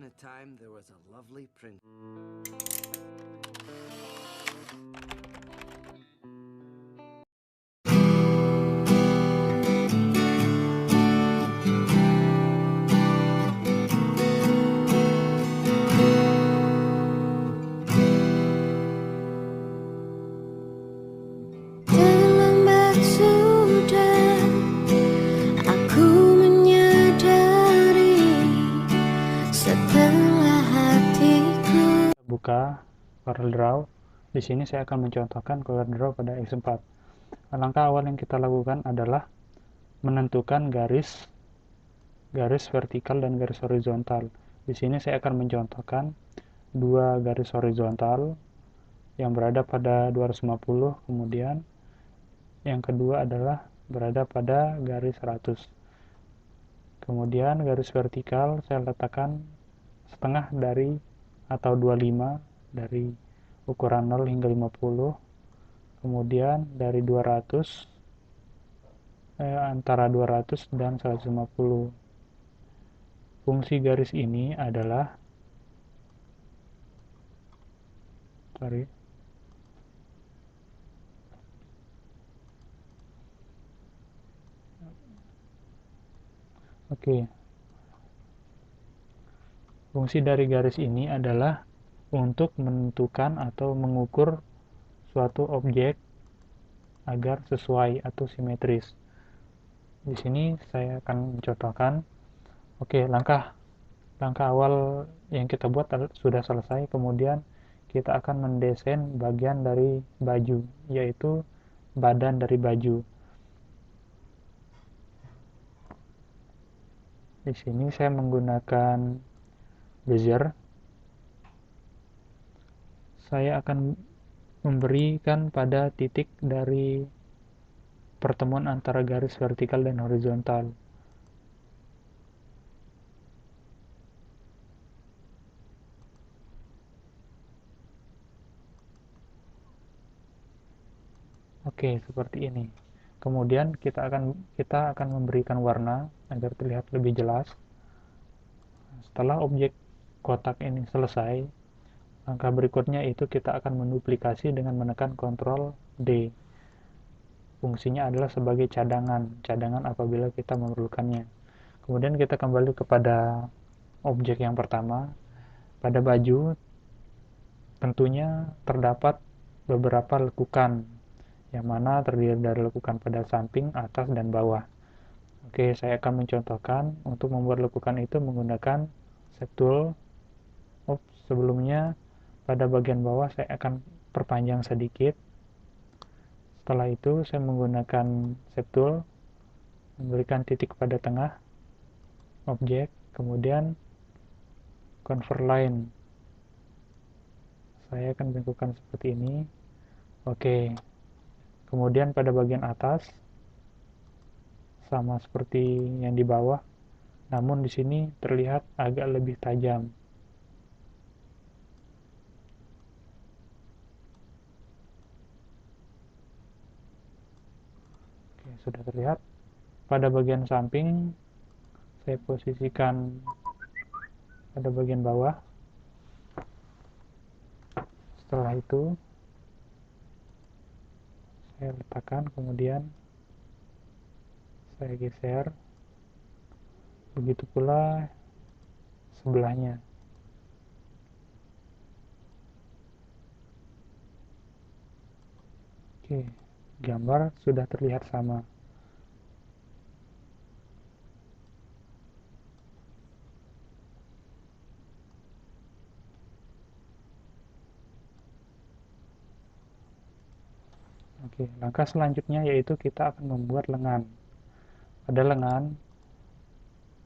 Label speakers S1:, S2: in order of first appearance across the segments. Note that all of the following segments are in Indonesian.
S1: a time there was a lovely prince.
S2: Terlambat sudah aku menyadari setelah hatiku.
S3: Buka CorelDRAW. Di sini saya akan mencontohkan CorelDRAW pada X4. Langkah awal yang kita lakukan adalah menentukan garis vertikal dan garis horizontal. Di sini saya akan mencontohkan dua garis horizontal yang berada pada 250, kemudian yang kedua adalah berada pada garis 100. Kemudian garis vertikal saya letakkan setengah dari atau 25 dari ukuran 0 hingga 50. Kemudian dari 200 antara 200 dan 150. Fungsi garis ini adalah Fungsi dari garis ini adalah untuk menentukan atau mengukur suatu objek agar sesuai atau simetris. Di sini saya akan mencontohkan. Langkah awal yang kita buat sudah selesai. Kemudian kita akan mendesain bagian dari baju, yaitu badan dari baju. Di sini saya menggunakan bezier. Saya akan memberikan pada titik dari pertemuan antara garis vertikal dan horizontal. Seperti ini. Kemudian kita akan memberikan warna agar terlihat lebih jelas. Setelah objek kotak ini selesai, langkah berikutnya itu kita akan menduplikasi dengan menekan Ctrl D. Fungsinya adalah sebagai cadangan apabila kita memerlukannya. Kemudian kita kembali kepada objek yang pertama. Pada baju tentunya terdapat beberapa lekukan, yang mana terdiri dari lekukan pada samping, atas, dan bawah. Saya akan mencontohkan untuk membuat lekukan itu menggunakan Shape Tool. Sebelumnya pada bagian bawah saya akan perpanjang sedikit. Setelah itu saya menggunakan Shape Tool, memberikan titik pada tengah objek, kemudian Convert Line. Saya akan bentukkan seperti ini. Kemudian pada bagian atas sama seperti yang di bawah, namun di sini terlihat agak lebih tajam. Sudah terlihat. Pada bagian samping saya posisikan pada bagian bawah. Setelah itu saya letakkan, kemudian saya geser. Begitu pula sebelahnya. Gambar sudah terlihat sama. Langkah selanjutnya yaitu kita akan membuat lengan. Pada lengan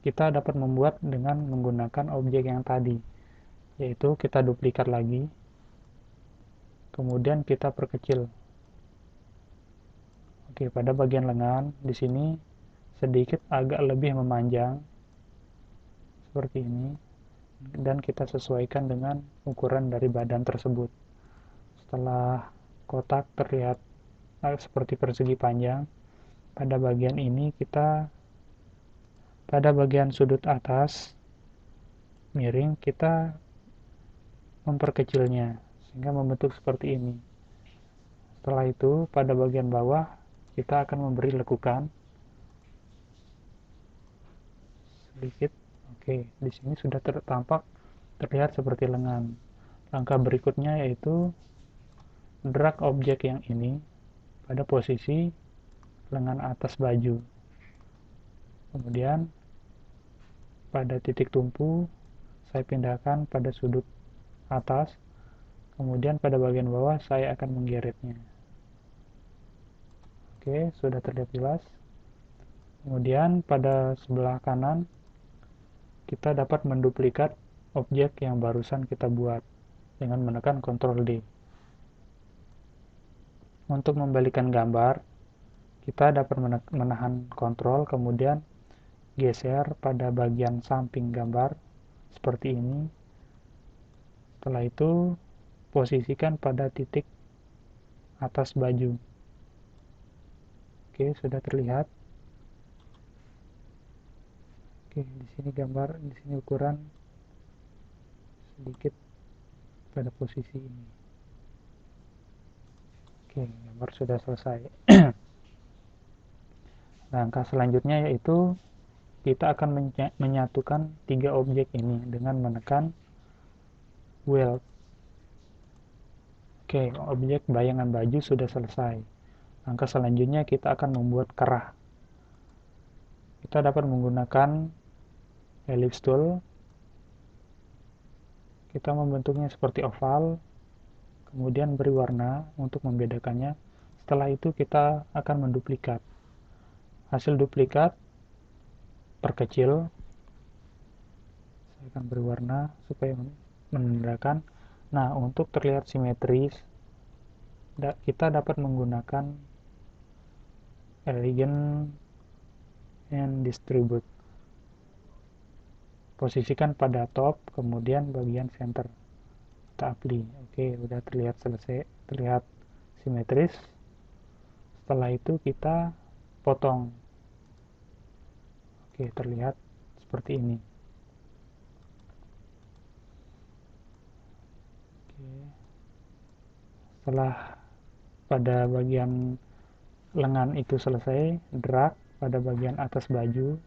S3: kita dapat membuat dengan menggunakan objek yang tadi, yaitu kita duplikat lagi, kemudian kita perkecil. Pada bagian lengan di sini sedikit agak lebih memanjang seperti ini, dan kita sesuaikan dengan ukuran dari badan tersebut. Setelah kotak terlihat seperti persegi panjang, pada bagian ini pada bagian sudut atas miring, kita memperkecilnya sehingga membentuk seperti ini. Setelah itu pada bagian bawah kita akan memberi lekukan sedikit. Oke, di sini sudah terlihat seperti lengan. Langkah berikutnya yaitu drag objek yang ini pada posisi lengan atas baju. Kemudian pada titik tumpu saya pindahkan pada sudut atas. Kemudian pada bagian bawah saya akan menggeretnya. Oke, sudah terlihat jelas. Kemudian pada sebelah kanan kita dapat menduplikat objek yang barusan kita buat dengan menekan Ctrl D. Untuk membalikan gambar, kita dapat menahan Ctrl kemudian geser pada bagian samping gambar seperti ini. Setelah itu posisikan pada titik atas baju. Oke, sudah terlihat. Oke, di sini gambar, di sini ukuran sedikit pada posisi ini. Oke, gambar sudah selesai. Langkah selanjutnya yaitu kita akan menyatukan 3 objek ini dengan menekan weld. Oke, objek bayangan baju sudah selesai. Langkah selanjutnya kita akan membuat kerah. Kita dapat menggunakan ellipse tool. Kita membentuknya seperti oval, kemudian beri warna untuk membedakannya. Setelah itu kita akan menduplikat. Hasil duplikat perkecil. Saya akan beri warna supaya menandakan. Nah, untuk terlihat simetris, kita dapat menggunakan elegant and distribute. Posisikan pada top, kemudian bagian center. Kita apply. Oke, udah terlihat selesai, terlihat simetris. Setelah itu kita potong. Oke, terlihat seperti ini. Oke. Setelah pada bagian lengan itu selesai, drag pada bagian atas baju,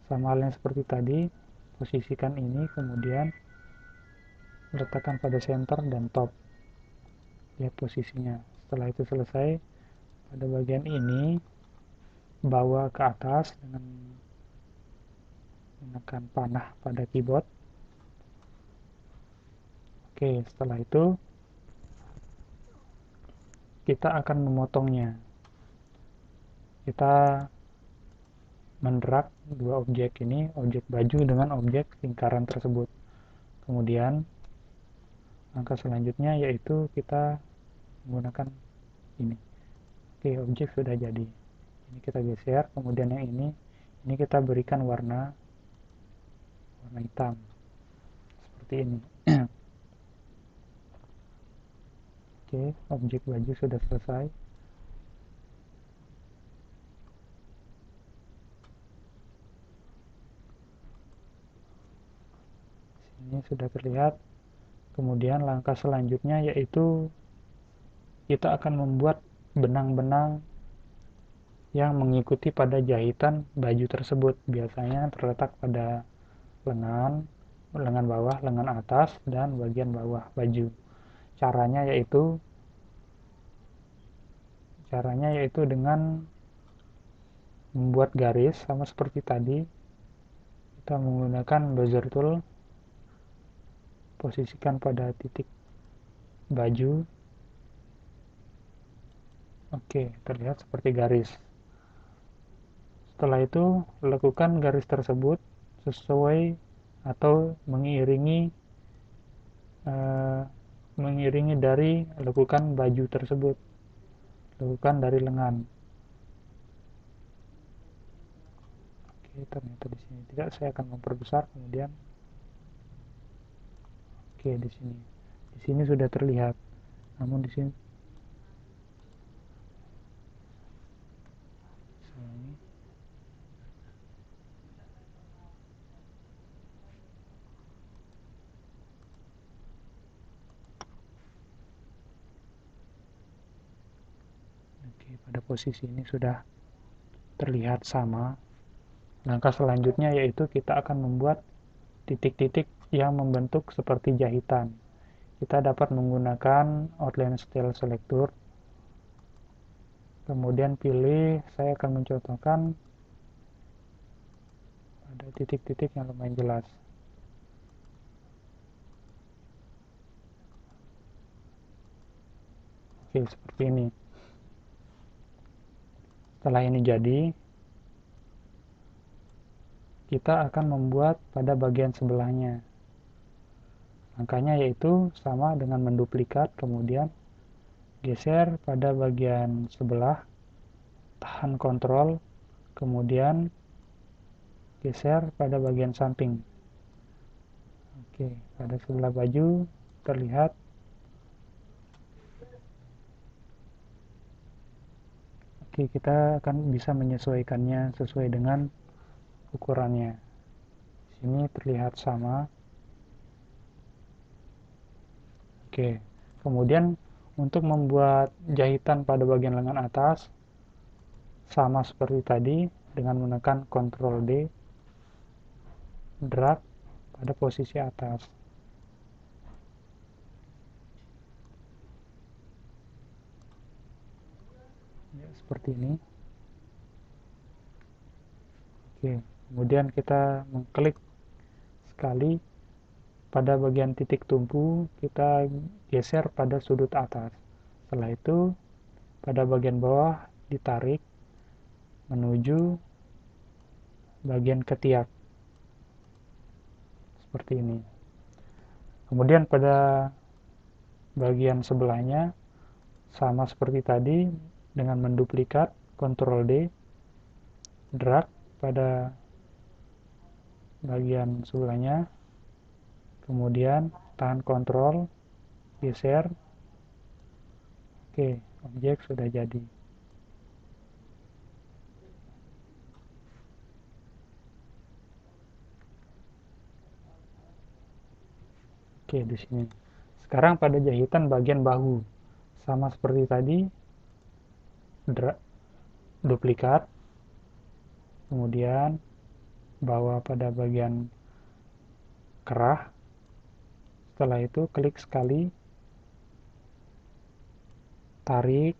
S3: sama halnya seperti tadi, posisikan ini, kemudian letakkan pada center dan top. Lihat posisinya. Setelah itu selesai, pada bagian ini bawa ke atas dengan menekan panah pada keyboard. Oke, setelah itu kita akan memotongnya. Kita mendrag 2 objek ini, objek baju dengan objek lingkaran tersebut. Kemudian langkah selanjutnya yaitu kita menggunakan ini. Oke, objek sudah jadi. Ini kita geser, kemudian yang ini kita berikan warna hitam seperti ini. Oke, objek baju sudah selesai. Ini sudah terlihat. Kemudian langkah selanjutnya yaitu kita akan membuat benang-benang yang mengikuti pada jahitan baju tersebut. Biasanya terletak pada lengan bawah, lengan atas, dan bagian bawah baju. Caranya yaitu dengan membuat garis sama seperti tadi. Kita menggunakan bezier tool, posisikan pada titik baju. Oke, terlihat seperti garis. Setelah itu lakukan garis tersebut sesuai atau mengiringi dari lekukan baju tersebut, lekukan dari lengan. Oke, ternyata di sini tidak, saya akan memperbesar. Kemudian oke, di sini sudah terlihat, namun di sini Oke, pada posisi ini sudah terlihat sama. Langkah selanjutnya yaitu kita akan membuat titik-titik yang membentuk seperti jahitan. Kita dapat menggunakan outline style selector. Kemudian pilih, saya akan mencontohkan ada titik-titik yang lumayan jelas. Oke, seperti ini. Setelah ini jadi, kita akan membuat pada bagian sebelahnya. Langkahnya yaitu sama dengan menduplikat, kemudian geser pada bagian sebelah, tahan kontrol, kemudian geser pada bagian samping. Oke, pada sebelah baju terlihat. Oke, kita akan bisa menyesuaikannya sesuai dengan ukurannya. Sini terlihat sama. Oke, kemudian untuk membuat jahitan pada bagian lengan atas, sama seperti tadi dengan menekan Ctrl D, drag pada posisi atas. Ya, seperti ini. Oke, kemudian kita mengklik sekali pada bagian titik tumpu, kita geser pada sudut atas. Setelah itu, pada bagian bawah ditarik menuju bagian ketiak. Seperti ini. Kemudian pada bagian sebelahnya, sama seperti tadi, dengan menduplikat, Ctrl D, drag pada bagian sebelahnya, kemudian tahan Ctrl, geser. Oke, objek sudah jadi. Oke, di sini. Sekarang pada jahitan bagian bahu, sama seperti tadi, duplikat, kemudian bawa pada bagian kerah. Setelah itu klik sekali, tarik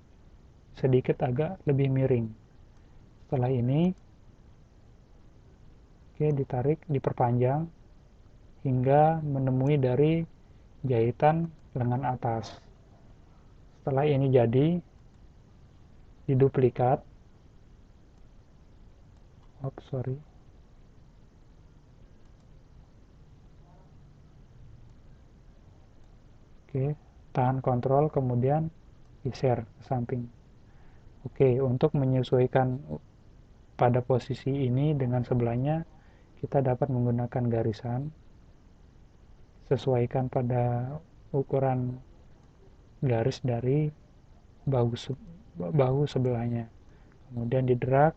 S3: sedikit agak lebih miring. Setelah ini, oke, ditarik, diperpanjang hingga menemui dari jahitan lengan atas. Setelah ini jadi, diduplikat. Oke, tahan kontrol, kemudian geser ke samping. Oke, untuk menyesuaikan pada posisi ini dengan sebelahnya, kita dapat menggunakan garisan. Sesuaikan pada ukuran garis dari bahu sebelahnya. Kemudian didrag,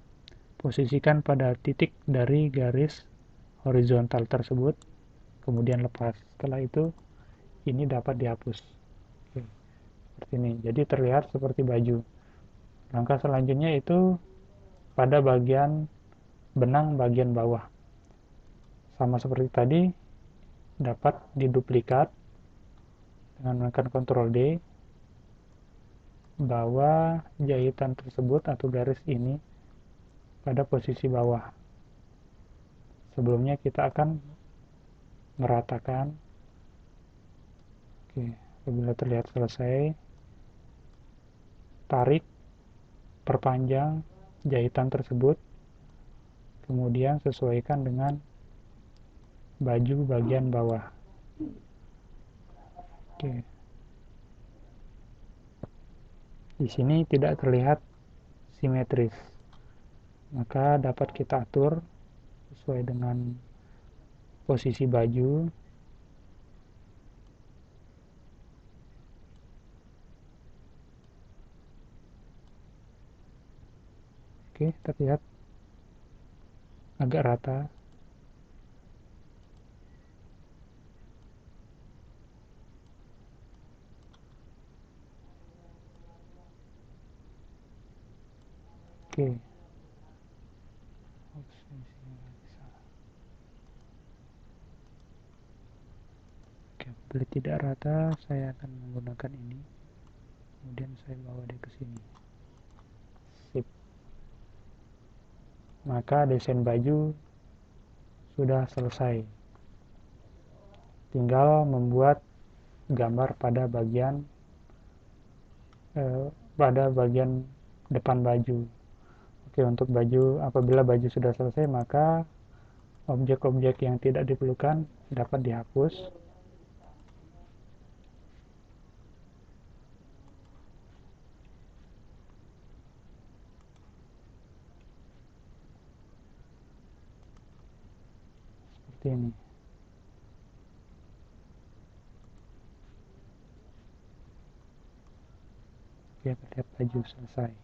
S3: posisikan pada titik dari garis horizontal tersebut, kemudian lepas. Setelah itu, ini dapat dihapus. Oke, seperti ini. Jadi terlihat seperti baju. Langkah selanjutnya itu pada bagian benang bagian bawah. Sama seperti tadi, dapat diduplikat dengan menekan Ctrl D, bawa jahitan tersebut atau garis ini pada posisi bawah. Sebelumnya kita akan meratakan. Oke, apabila terlihat selesai, tarik, perpanjang jahitan tersebut, kemudian sesuaikan dengan baju bagian bawah. Oke. Di sini tidak terlihat simetris, maka dapat kita atur sesuai dengan posisi baju. Oke, terlihat agak rata. Oke. Oops, di sini lagi salah. Oke, apabila tidak rata, saya akan menggunakan ini. Kemudian saya bawa dia ke sini. Sip. Maka desain baju sudah selesai. Tinggal membuat gambar pada bagian depan baju. Oke, untuk baju, apabila baju sudah selesai, maka objek-objek yang tidak diperlukan dapat dihapus. Seperti ini. Oke, terlihat baju selesai.